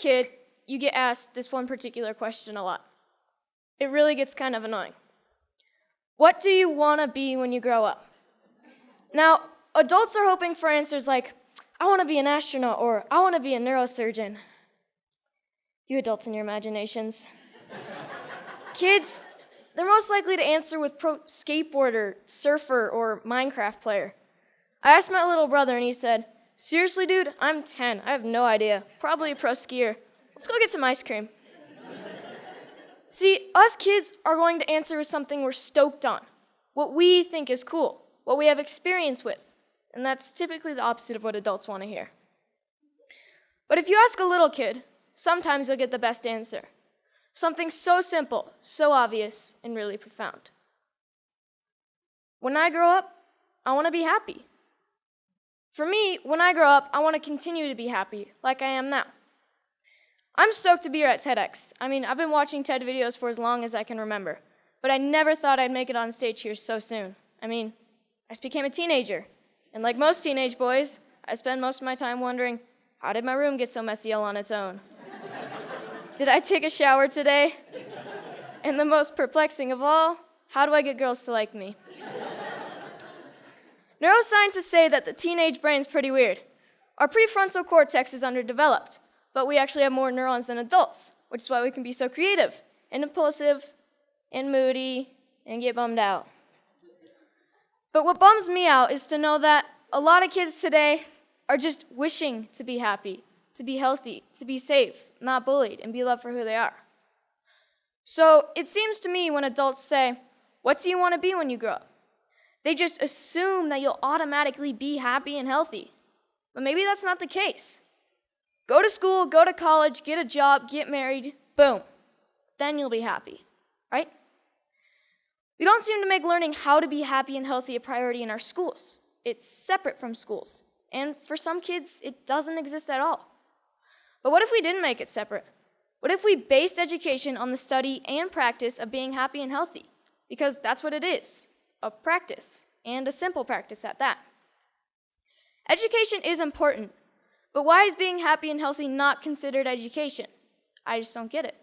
kid, you get asked this one particular question a lot. It really gets kind of annoying. What do you want to be when you grow up? Now, adults are hoping for answers like, I want to be an astronaut, or I want to be a neurosurgeon. You adults and your imaginations. Kids, they're most likely to answer with pro skateboarder, surfer, or Minecraft player. I asked my little brother and he said, seriously, dude, I'm 10. I have no idea. Probably a pro skier. Let's go get some ice cream. See, us kids are going to answer with something we're stoked on, what we think is cool, what we have experience with. And that's typically the opposite of what adults want to hear. But if you ask a little kid, sometimes you'll get the best answer. Something so simple, so obvious, and really profound. When I grow up, I want to be happy. For me, when I grow up, I want to continue to be happy, like I am now. I'm stoked to be here at TEDx. I've been watching TED videos for as long as I can remember, but I never thought I'd make it on stage here so soon. I just became a teenager, and like most teenage boys, I spend most of my time wondering, how did my room get so messy all on its own? Did I take a shower today? And the most perplexing of all, how do I get girls to like me? Neuroscientists say that the teenage brain's pretty weird. Our prefrontal cortex is underdeveloped, but we actually have more neurons than adults, which is why we can be so creative and impulsive and moody and get bummed out. But what bums me out is to know that a lot of kids today are just wishing to be happy, to be healthy, to be safe, not bullied, and be loved for who they are. So it seems to me when adults say, what do you want to be when you grow up? They just assume that you'll automatically be happy and healthy. But maybe that's not the case. Go to school, go to college, get a job, get married, boom. Then you'll be happy, right? We don't seem to make learning how to be happy and healthy a priority in our schools. It's separate from schools. And for some kids, it doesn't exist at all. But what if we didn't make it separate? What if we based education on the study and practice of being happy and healthy? Because that's what it is. A practice, and a simple practice at that. Education is important, but why is being happy and healthy not considered education? I just don't get it.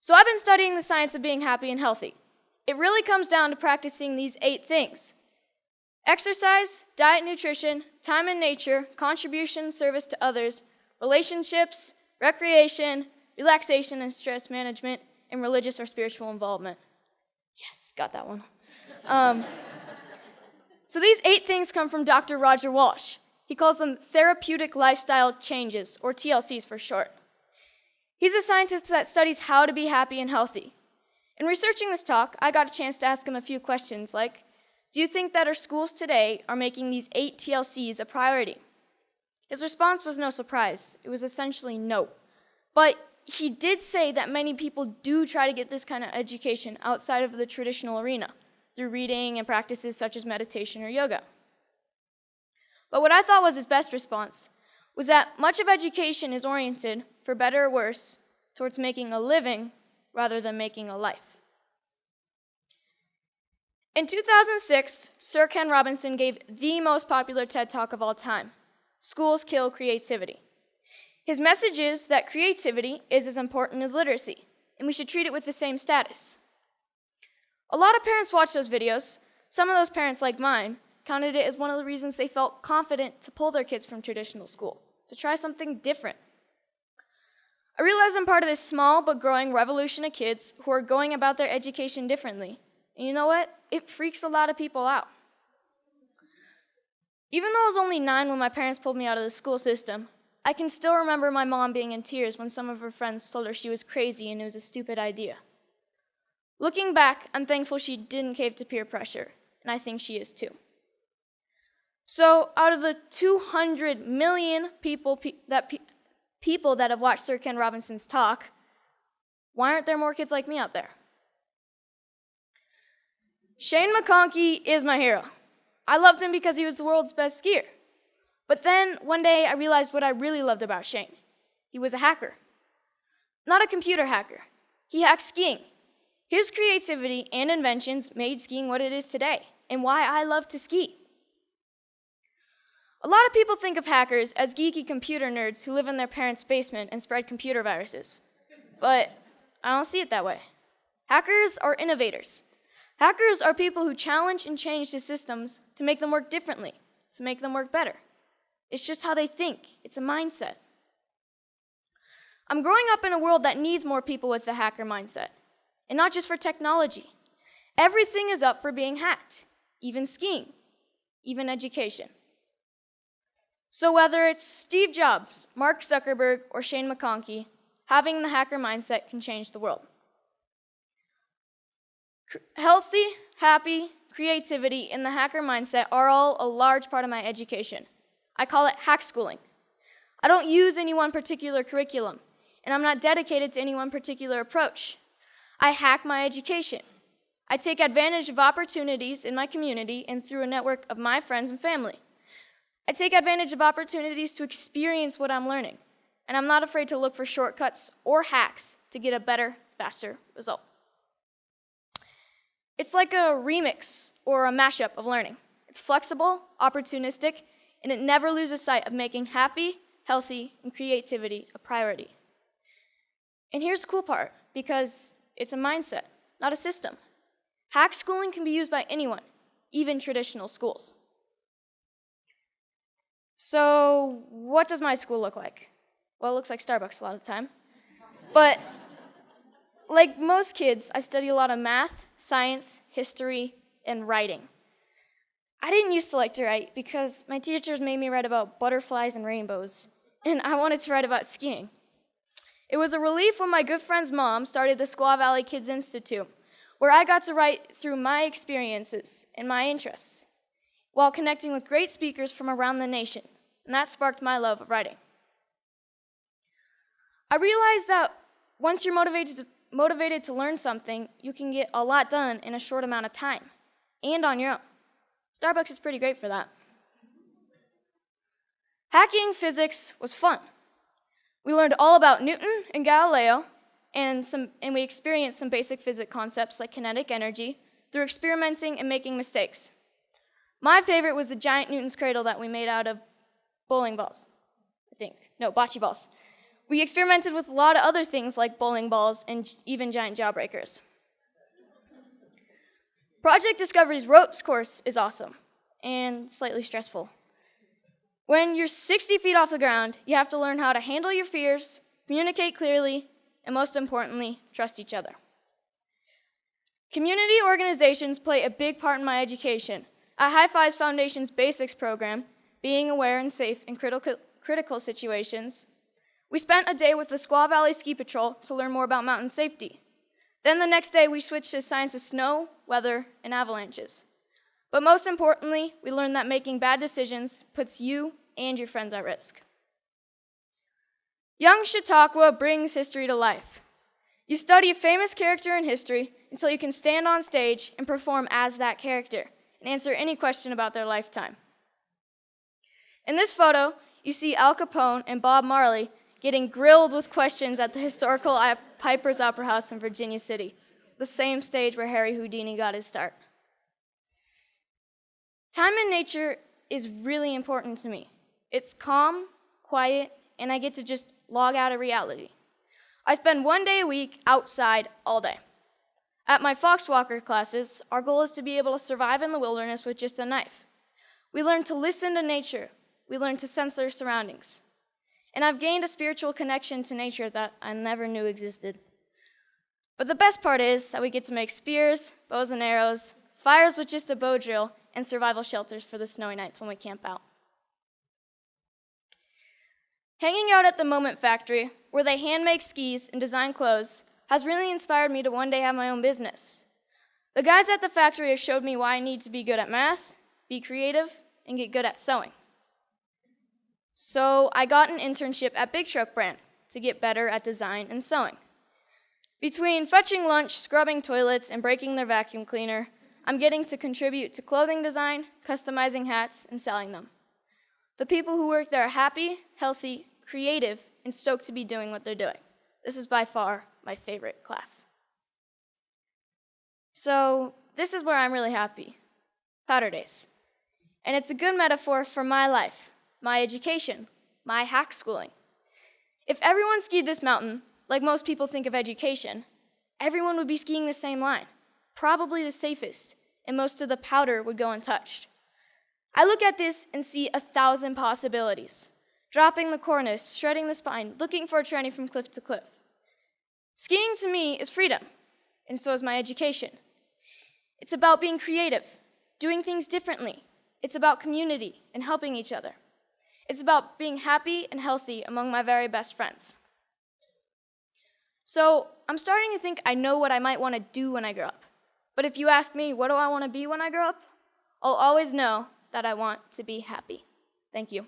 So I've been studying the science of being happy and healthy. It really comes down to practicing these 8 things: exercise, diet, nutrition, time in nature, contribution, service to others, relationships, recreation, relaxation and stress management, and religious or spiritual involvement. Yes, got that one. So these 8 things come from Dr. Roger Walsh. He calls them therapeutic lifestyle changes, or TLCs for short. He's a scientist that studies how to be happy and healthy. In researching this talk, I got a chance to ask him a few questions like, do you think that our schools today are making these 8 TLCs a priority? His response was no surprise. It was essentially no. But he did say that many people do try to get this kind of education outside of the traditional arena, through reading and practices such as meditation or yoga. But what I thought was his best response was that much of education is oriented, for better or worse, towards making a living rather than making a life. In 2006, Sir Ken Robinson gave the most popular TED Talk of all time, Schools Kill Creativity. His message is that creativity is as important as literacy, and we should treat it with the same status. A lot of parents watch those videos. Some of those parents, like mine, counted it as one of the reasons they felt confident to pull their kids from traditional school, to try something different. I realize I'm part of this small but growing revolution of kids who are going about their education differently. And you know what? It freaks a lot of people out. Even though I was only 9 when my parents pulled me out of the school system, I can still remember my mom being in tears when some of her friends told her she was crazy and it was a stupid idea. Looking back, I'm thankful she didn't cave to peer pressure, and I think she is too. So out of the 200 million people that have watched Sir Ken Robinson's talk, why aren't there more kids like me out there? Shane McConkey is my hero. I loved him because he was the world's best skier. But then, one day, I realized what I really loved about Shane. He was a hacker. Not a computer hacker. He hacked skiing. His creativity and inventions made skiing what it is today, and why I love to ski. A lot of people think of hackers as geeky computer nerds who live in their parents' basement and spread computer viruses. But I don't see it that way. Hackers are innovators. Hackers are people who challenge and change the systems to make them work differently, to make them work better. It's just how they think. It's a mindset. I'm growing up in a world that needs more people with the hacker mindset, and not just for technology. Everything is up for being hacked, even skiing, even education. So whether it's Steve Jobs, Mark Zuckerberg, or Shane McConkey, having the hacker mindset can change the world. Healthy, happy, creativity, and the hacker mindset are all a large part of my education. I call it Hackschooling. I don't use any one particular curriculum, and I'm not dedicated to any one particular approach. I hack my education. I take advantage of opportunities in my community and through a network of my friends and family. I take advantage of opportunities to experience what I'm learning, and I'm not afraid to look for shortcuts or hacks to get a better, faster result. It's like a remix or a mashup of learning. It's flexible, opportunistic, and it never loses sight of making happy, healthy, and creativity a priority. And here's the cool part, because it's a mindset, not a system. Hackschooling can be used by anyone, even traditional schools. So what does my school look like? Well, it looks like Starbucks a lot of the time. But like most kids, I study a lot of math, science, history, and writing. I didn't used to like to write because my teachers made me write about butterflies and rainbows, and I wanted to write about skiing. It was a relief when my good friend's mom started the Squaw Valley Kids Institute, where I got to write through my experiences and my interests, while connecting with great speakers from around the nation, and that sparked my love of writing. I realized that once you're motivated to learn something, you can get a lot done in a short amount of time, and on your own. Starbucks is pretty great for that. Hacking physics was fun. We learned all about Newton and Galileo, and we experienced some basic physics concepts like kinetic energy through experimenting and making mistakes. My favorite was the giant Newton's cradle that we made out of bowling balls, bocce balls. We experimented with a lot of other things like bowling balls and even giant jawbreakers. Project Discovery's ropes course is awesome and slightly stressful. When you're 60 feet off the ground, you have to learn how to handle your fears, communicate clearly, and most importantly, trust each other. Community organizations play a big part in my education. At High Fives Foundation's Basics program, being aware and safe in critical situations, we spent a day with the Squaw Valley Ski Patrol to learn more about mountain safety. Then the next day, we switched to science of snow, weather, and avalanches. But most importantly, we learned that making bad decisions puts you and your friends at risk. Young Chautauqua brings history to life. You study a famous character in history until you can stand on stage and perform as that character and answer any question about their lifetime. In this photo, you see Al Capone and Bob Marley getting grilled with questions at the historical Piper's Opera House in Virginia City, the same stage where Harry Houdini got his start. Time in nature is really important to me. It's calm, quiet, and I get to just log out of reality. I spend 1 day a week outside all day. At my Foxwalker classes, our goal is to be able to survive in the wilderness with just a knife. We learn to listen to nature. We learn to sense our surroundings. And I've gained a spiritual connection to nature that I never knew existed. But the best part is that we get to make spears, bows and arrows, fires with just a bow drill, and survival shelters for the snowy nights when we camp out. Hanging out at the Moment Factory, where they hand make skis and design clothes, has really inspired me to one day have my own business. The guys at the factory have showed me why I need to be good at math, be creative, and get good at sewing. So I got an internship at Big Truck Brand to get better at design and sewing. Between fetching lunch, scrubbing toilets, and breaking their vacuum cleaner, I'm getting to contribute to clothing design, customizing hats, and selling them. The people who work there are happy, healthy, creative, and stoked to be doing what they're doing. This is by far my favorite class. So this is where I'm really happy. Powder days. And it's a good metaphor for my life, my education, my hack schooling. If everyone skied this mountain, like most people think of education, everyone would be skiing the same line, probably the safest, and most of the powder would go untouched. I look at this and see 1,000 possibilities. Dropping the cornice, shredding the spine, looking for a tranny from cliff to cliff. Skiing to me is freedom, and so is my education. It's about being creative, doing things differently. It's about community and helping each other. It's about being happy and healthy among my very best friends. So I'm starting to think I know what I might want to do when I grow up. But if you ask me, what do I want to be when I grow up? I'll always know that I want to be happy. Thank you.